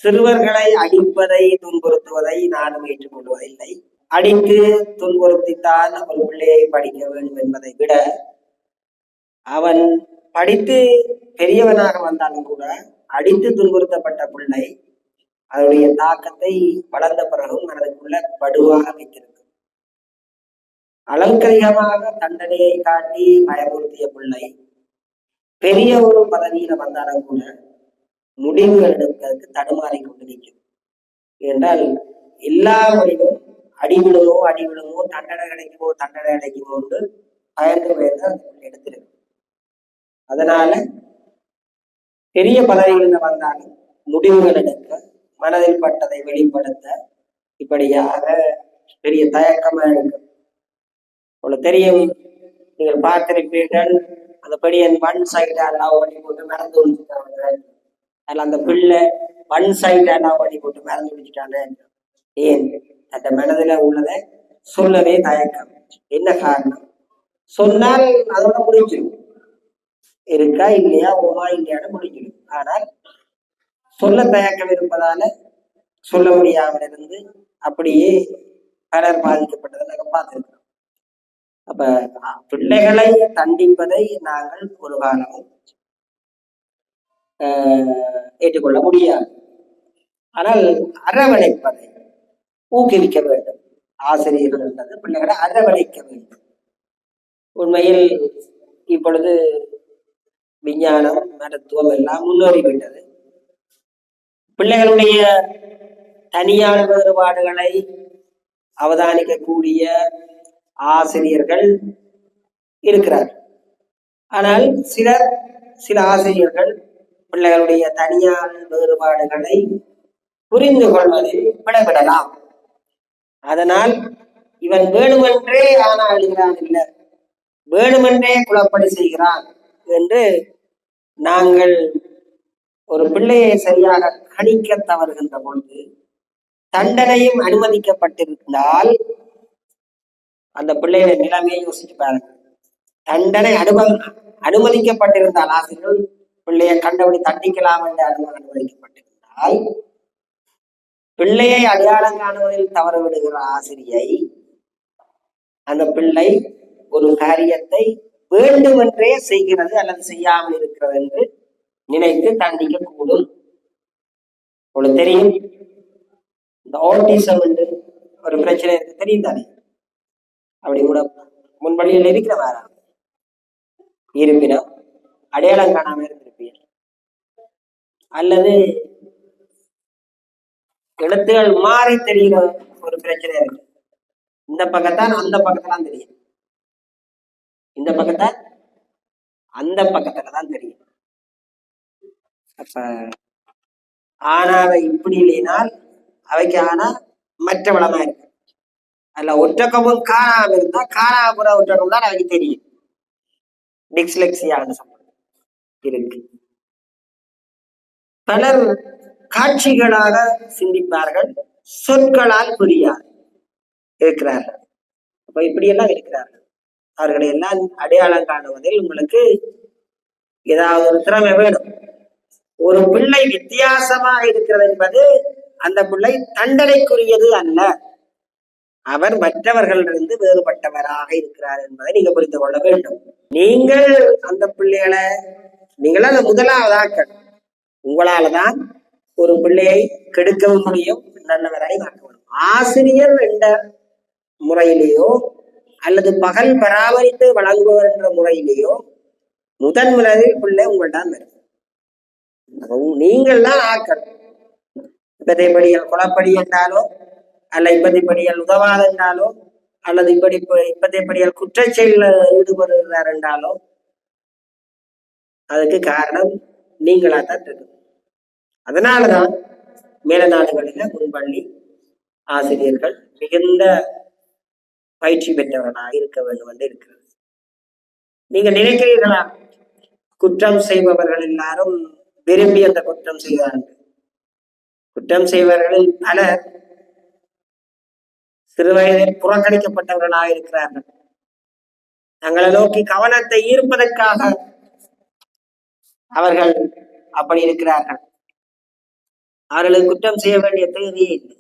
சிறுவர்களை அடிப்பதை துன்புறுத்துவதை நானும் ஏற்றுக்கொள்வதில்லை. அடித்து துன்புறுத்தித்தான் ஒரு பிள்ளையை படிக்க வேண்டும் என்பதை விட, அவன் படித்து பெரியவனாக வந்தாலும் கூட அடித்து துன்புறுத்தப்பட்ட பிள்ளை அதனுடைய தாக்கத்தை வளர்ந்த பிறகும் மனதுக்குள்ள வடுவாக வைத்திருக்கும். அளவுக்கதிகமாக தண்டனையை காட்டி பயமுறுத்திய பிள்ளை பெரிய ஒரு பதவியில வந்தாலும் கூட முடிவுகள் எடுப்பதற்கு தடுமாறி கொண்டு நிற்கும். என்றால் எல்லா முறையும் அடிவிடுமோ தண்டனை கிடைக்குமோ என்று பயந்து பயந்து எடுத்திருக்கு. அதனால பெரிய பதவிகளில் வந்தாலும் முடிவுகள் எடுக்க, மனதில் பட்டதை வெளிப்படுத்த இப்படியாக பெரிய தயக்கமா இருக்கும். உங்களுக்கு தெரியும், நீங்கள் பார்த்திருப்பீர்கள், அந்த பெரியன் ஒன் சைடா லவ் பண்ணி போட்டு மறந்து விழிச்சுட்டாங்க. அதில் அந்த பிள்ளை ஒன் சைடா லவ் பண்ணி போட்டு மறந்து விழிச்சுட்டாங்க. ஏன்? அந்த மனதில உள்ளதை சொல்லவே தயக்கம். என்ன காரணம்? சொன்னால் அதோட முடிஞ்சிடும். இருக்கா இல்லையா, ஓமா இல்லையான்னு முடிஞ்சிடும். ஆனால் சொல்ல தயக்கம் இருப்பதால சொல்ல முடியாமல் இருந்து அப்படியே பலர் பாதிக்கப்பட்டதை நாங்கள் பார்த்திருக்கிறோம். அப்ப பிள்ளைகளை தண்டிப்பதை நாங்கள் ஒரு காலமும் ஏற்றுக்கொள்ள முடியாது. ஆனால் அரவணைப்பதை ஊக்குவிக்க வேண்டும். ஆசிரியர்கள் என்றது பிள்ளைகளை அரவணைக்க வேண்டும். உண்மையில் இப்பொழுது விஞ்ஞானம், மருத்துவம் எல்லாம் முன்னேறிவிட்டது. பிள்ளைகளுடைய தனியான வேறுபாடுகளை அவதானிக்கக்கூடிய ஆசிரியர்கள் இருக்கிறார்கள். ஆனால் சில ஆசிரியர்கள் பிள்ளைகளுடைய தனியான வேறுபாடுகளை புரிந்து கொள்வதில் விடவிடலாம். அதனால் இவன் வேணுமென்றே ஆனா எழுதுகிறான், இல்லை வேணுமென்றே குழப்படி செய்கிறான் என்று நாங்கள் ஒரு பிள்ளையை சரியாக கணிக்க தவறுகின்ற பொழுது, தண்டனையும் அனுமதிக்கப்பட்டிருந்தால் அந்த பிள்ளைகளை நிலைமையை யோசிச்சு பாருங்க. தண்டனை அனுமதிக்கப்பட்டிருந்தால், ஆசிரியர்கள் பிள்ளையை கண்டபடி தண்டிக்கலாம் என்று அனுமதிக்கப்பட்டிருந்தால், பிள்ளையை அடையாளம் காணுவதில் தவறு விடுகிற ஆசிரியை அந்த பிள்ளை ஒரு காரியத்தை வேண்டுமென்றே செய்கிறது அல்லது செய்யாமல் இருக்கிறது என்று நினைத்து தண்டிக்க கூடும். உங்களுக்கு தெரியும், இந்த ஆட்டிசம் என்று ஒரு பிரச்சனை இருக்கு, தெரியும் தானே? அப்படி கூட முன்வழியில் இருக்கிறவாரா இருப்பினும் அடையாளம் காணாம இருந்திருப்பீர், அல்லது எழுத்துகள் மாறி தெரிகிற ஒரு பிரச்சனை இருக்கு. இந்த பக்கத்தான் அந்த பக்கத்தான் தெரியும், இந்த பக்கத்தான் அந்த பக்கத்துலதான் தெரியும். அப்ப ஆனாவை இப்படி இல்லைனால் அவைக்கு ஆனா மற்ற வளமா இருக்கு. அதுல ஒற்றக்கமும் காணாம இருந்தா காணாம ஒற்றக்கம் தான் அவைக்கு தெரியும். டிஸ்லெக்சியான்னு இருக்கு. பலர் காட்சிகளாக சிந்திப்பார்கள், சொற்களால் புரியாது இருக்கிறார்கள். அப்ப இப்படியெல்லாம் இருக்கிறார்கள். அவர்களை எல்லாம் அடையாளம் காணுவதில் உங்களுக்கு ஏதாவது ஒரு திறமை வேணும். ஒரு பிள்ளை வித்தியாசமாக இருக்கிறது என்பது அந்த பிள்ளை தண்டனைக்குரியது அல்ல, அவர் மற்றவர்களிலிருந்து வேறுபட்டவராக இருக்கிறார் என்பதை நீங்க புரிந்து கொள்ள வேண்டும். நீங்கள் அந்த பிள்ளைகளை நீங்கள அந்த முதலாவதாக்க, உங்களாலதான் ஒரு பிள்ளையை கெடுக்கவும் முடியும், நல்லவராய் மாற்ற முடியும். ஆசிரியர் என்ற முறையிலேயோ அல்லது பகல் பராமரித்து வழங்குவர் என்ற முறையிலேயோ முதன் முதலில் பிள்ளை உங்கள்தான் வரும். நீங்கள் தான் ஆக்கணும். இப்பதைப்படியல் குளப்படி என்றாலோ அல்ல இப்பதைப்படியல் உதவாது என்றாலோ அல்லது இப்பதைப்படியல் குற்றச்செயலில் ஈடுபடுகிறார் என்றாலோ அதுக்கு காரணம் நீங்களாத்தான் இருக்கு. அதனாலதான் மேல நாடுகளில முன்பள்ளி ஆசிரியர்கள் மிகுந்த பயிற்சி பெற்றவர்களாக இருக்க வேண்டும் என்று இருக்கிறது. நீங்க நினைக்கிறீர்களா குற்றம் செய்பவர்கள் எல்லாரும் விரும்பி அந்த குற்றம் செய்கிறார்கள்? குற்றம் செய்பவர்களில் பலர் சிறுவயதில் புறக்கணிக்கப்பட்டவர்களாக இருக்கிறார்கள். தங்களை நோக்கி கவனத்தை ஈர்ப்பதற்காக அவர்கள் அப்படி இருக்கிறார்கள். அவர்களுக்கு குற்றம் செய்ய வேண்டிய தேவையே இல்லை,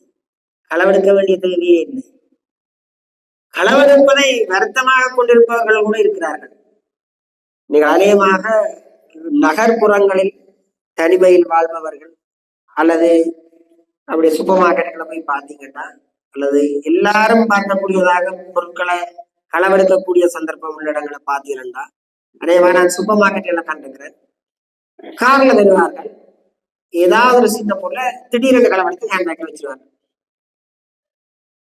களவெடுக்க வேண்டிய தேவையே இல்லை. களவெடுப்பதை வருத்தமாக கொண்டிருப்பவர்கள் கூட இருக்கிறார்கள். மிக அநேகமாக நகர்ப்புறங்களில் தனிமையில் வாழ்பவர்கள் அல்லது அப்படியே சூப்பர் மார்க்கெட்டுகளை போய் பார்த்தீங்கன்னா, அல்லது எல்லாரும் பார்க்கக்கூடியதாக பொருட்களை களவெடுக்கக்கூடிய சந்தர்ப்பம் உள்ள இடங்களை பார்த்தீங்கன்னா, அதேமாதிரி நான் சூப்பர் மார்க்கெட்ல கண்டிருக்கிறேன். கார்ல வருவார்கள், ஏதாவது ஒரு சின்ன பொருளை திடீரென்று களவெடுத்து ஹேண்ட்பேக்ல வச்சிருவார்கள்.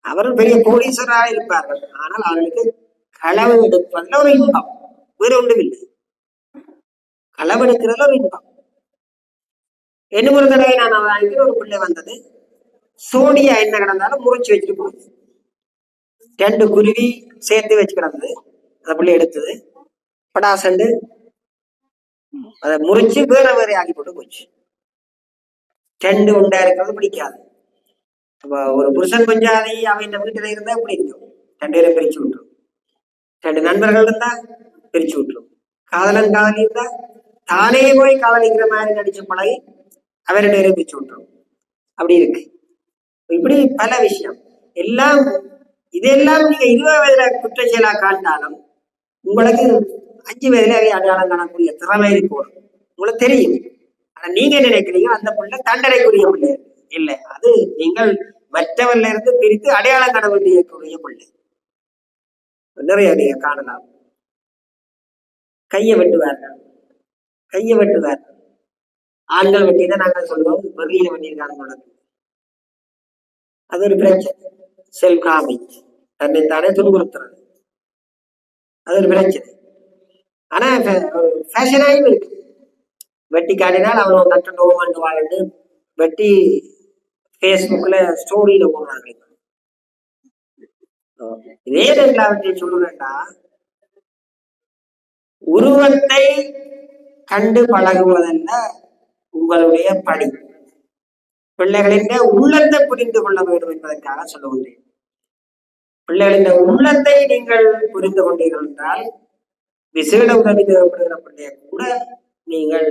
அவர்கள் பெரிய கோடீஸ்வராக இருப்பார்கள், ஆனால் அவர்களுக்கு களவு எடுப்பதில் ஒரு இன்பம், வேறு ஒன்றும் இல்லை. களவெடுக்கிறதுல ஒரு இன்பம். என்ன ஒரு தடவை நான் வாங்கி ஒரு பிள்ளை வந்தது, சோடியா என்ன கிடந்தாலும் முறிச்சு வச்சுட்டு போகுது. 2 குருவி சேர்த்து வச்சு கிடந்தது, அந்த பிள்ளை எடுத்தது படாசண்டு அதை முறிச்சு வேற வேற ஆகி போட்டு போச்சு. 2 உண்டா இருக்கிறது பிடிக்காது. அப்ப ஒரு புருஷன் பஞ்சாதி அவன் வீட்டுல இருந்தா எப்படி இருக்கும், 2 பேரும் பிரிச்சு விட்டுரும். 2 நண்பர்கள் இருந்தா பிரிச்சு விட்டுரும். காதலன் காதலி இருந்தா தானே போய் காதலிக்கிற மாதிரி நடிச்சு பழகி அவ 2 பேரும் பிரிச்சு விட்டுரும். அப்படி இருக்கு. இப்படி பல விஷயம் எல்லாம். இதெல்லாம் நீங்க 20 வயதுல குற்ற செயலா காண்டாலும் உங்களுக்கு 5 வயதுல அதை அடையாளம் காணக்கூடிய திறமை இருக்கணும், உங்களுக்கு தெரியும். ஆனா நீங்க நினைக்கிறீங்க அந்த பிள்ளை தண்டனைக்குரிய பிள்ளை இல்லை, அது நீங்கள் மற்றவர்ல இருந்து பிரித்து அடையாளம் காண வேண்டிய பிள்ளை. நிறைய நீங்க காணலாம். கையை வெட்டுவார்கள், கையை வெட்டுவார்கள். ஆண்கள் வெட்டிதான் நாங்கள் சொல்லுவோம், வெறியில வெட்டியிருக்காங்க. அது ஒரு பிரச்சனை. செல்ஃப் காமி, தன்னைத்தானே துன்புறுத்துறது, அது ஒரு பிரச்சனை. ஆனா ஃபேஷனாயும் இருக்கு. வெட்டி காட்டினால் அவன் நட்டு நோவாண்டு வாழ்ந்து வெட்டி பேஸ்புக்ல ஸ்டோரியில போடுறாங்க. இதே எல்லாவற்றை சொல்லுவேன்டா, உருவத்தை கண்டு பழகுவதல்ல உங்களுடைய பணி, பிள்ளைகளின் உள்ளத்தை புரிந்து கொள்ள வேண்டும் என்பதற்காக சொல்லுகின்றேன். பிள்ளைகளின் உள்ளத்தை நீங்கள் புரிந்து கொண்டீர்கள் என்றால் விசேட உதவி தேவைப்படுகிற பிள்ளைய கூட நீங்கள்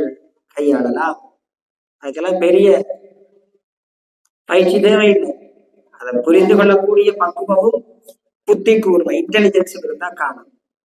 கையாளலாம். அதுக்கெல்லாம் பெரிய பயிற்சி தேவையில்லை. அதை புரிந்து கொள்ளக்கூடிய பக்குவமும் புத்தி கூர்மை, இன்டெலிஜென்ஸ் இருந்தா காணும்.